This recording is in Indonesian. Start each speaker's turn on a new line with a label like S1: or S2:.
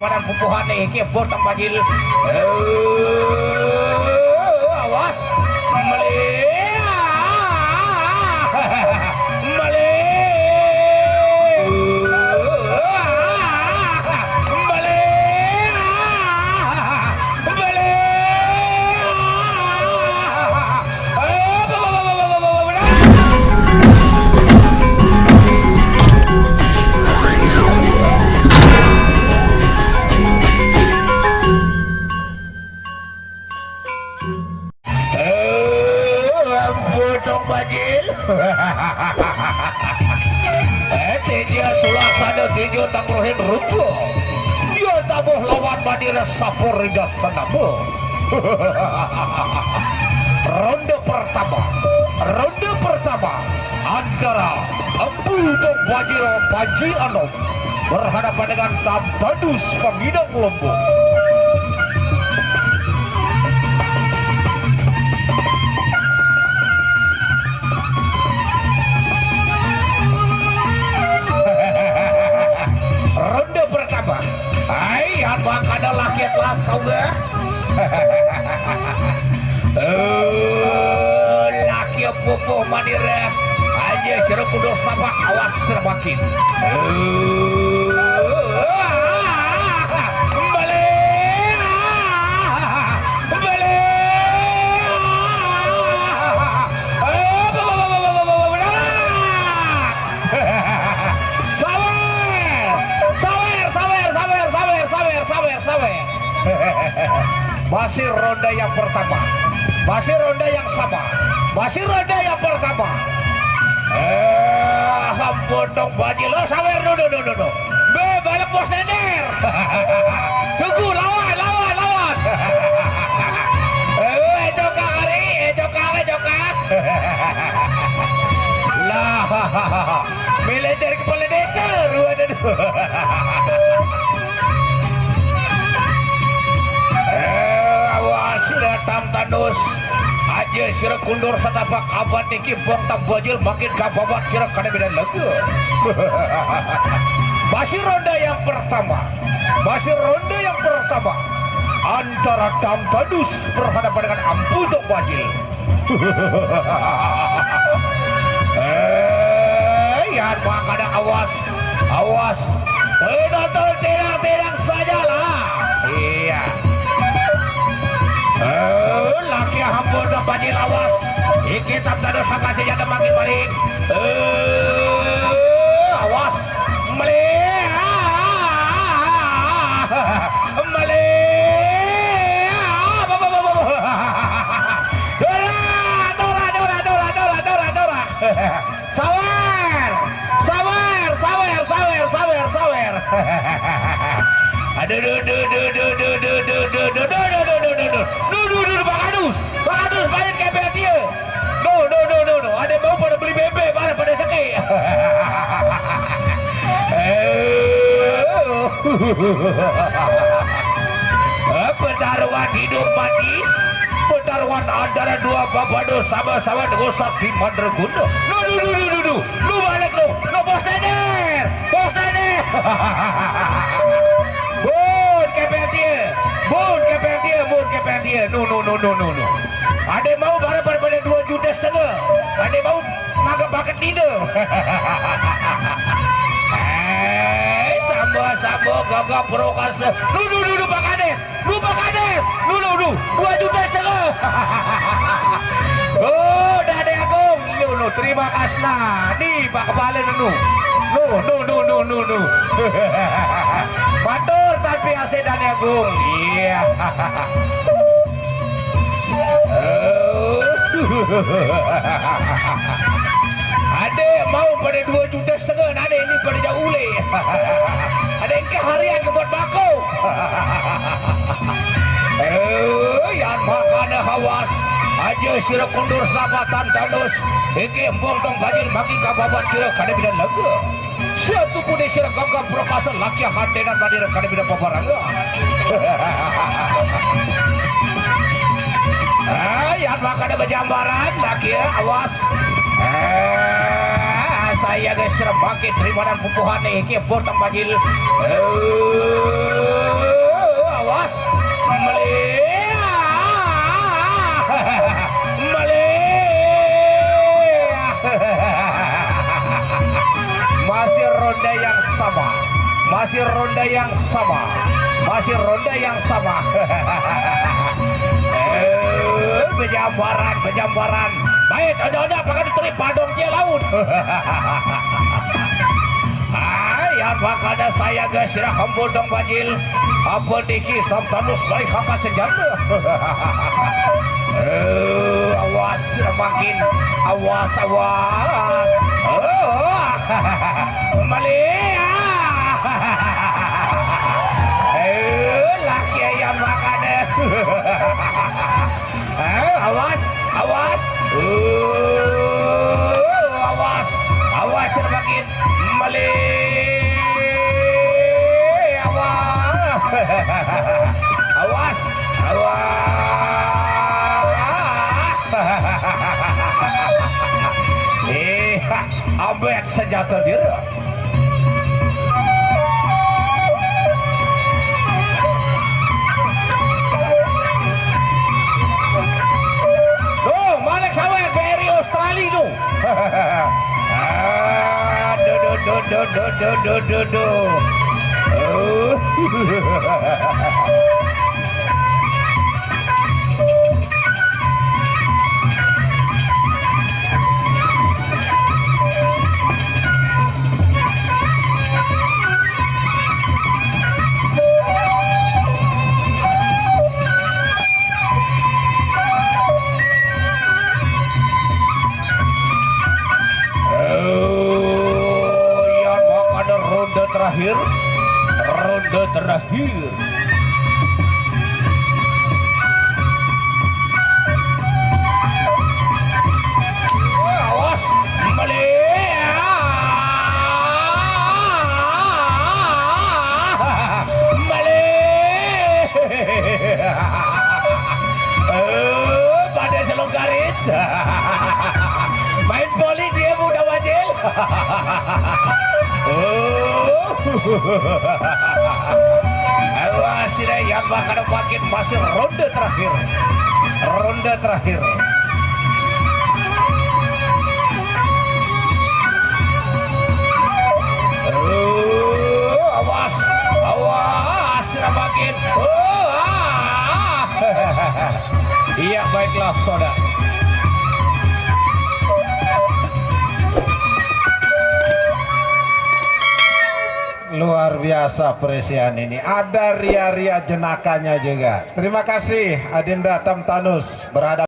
S1: pada pupuhan iki botong bajil. Awas meli. Dia sulasana tinju tangrohin rupo. Dia tabuh lawan Madira Sapor Rindas Sanamu. Ronde pertama antara Empu Tung Wajiro Panji Anom berhadapan dengan Tampadus Pemidang Lombok. Maka adalah kiatlah sauga. Laki pupuh Madira aja serap kudo sabak awas serbakin. Masih ronda yang pertama, masih ronda yang sama, masih ronda yang pertama. Ampun dong bajil, lo sawer no. Be balik bos nender. Tunggu lawan. Ejokan. Lah, militer kepala desa, dua. Tam tandus aja sira kundur satapak abad iki bong tam bajil makin kababat kira kada beda lagi. Masih ronda yang pertama antara Tam Tandus berhadapan dengan Empu Tung Bajil. Ya makanya awas penonton tidak sajalah. Iya. Laki Empu Tung Bajil awas. Iki Tam Tandus sama saja ada makin balik. Awas sawer. Aduh, Bakadus, banyak kebet dia. No, ada mau pada beli bebek, pada sakit. Pertaruhan hidup mati, pertaruhan antara dua babado sama-sama dengan sakti mandraguna. Lu balik lu bos nenek. Bon kepet dia. No. Ada mau barang pada 2,5 juta. Ada mau ngagak bakat dia. Sama gagap prokase. Lu Pakades. Lu 2,5 juta. Oh, Dade Agung. No, terima kasih nah. Nih Pak Kepala No. Matur tapi ase Dade Agung. Iya. Ada mau pada 2,5 juta, ada ini pada jauh ule. Ada yang keharian kebuat bako. Yang makanya hawas aja sira kundur selapatan tandus. Iki Empu Tung Bajil bagi kababat kira kada bidan lagu. Satu pun sira gagap prokasa laki hantenan badira kada bidan paparangga. Yang makanya berjambaran laki awas. Saya guys serem bangkit terima dan pupuhan iki Empu Tung Bajil. yang sama, masih ronde yang sama. Penjambaran. Baik, ada bahkan diterima padong dia laut. Yang bakal saya guys sirah hambodong bajil. Apa dikit tanus baik kakak senjata. Awas makin awas. Malia. Laki ayam makan. Awas. Awas makin Malia. Awas. Abet senjata dia. Tuh, Malek sawe dari Australia tuh. Ronde terakhir. Awas Malia. Pada selong garis. Main poli dia muda wajil. Awas yang bakal makin masuk ronde terakhir. Awas makin. Iya baiklah saudara. Luar biasa peresian ini. Ada ria-ria jenakanya juga. Terima kasih Adinda Tamtanus berhadapan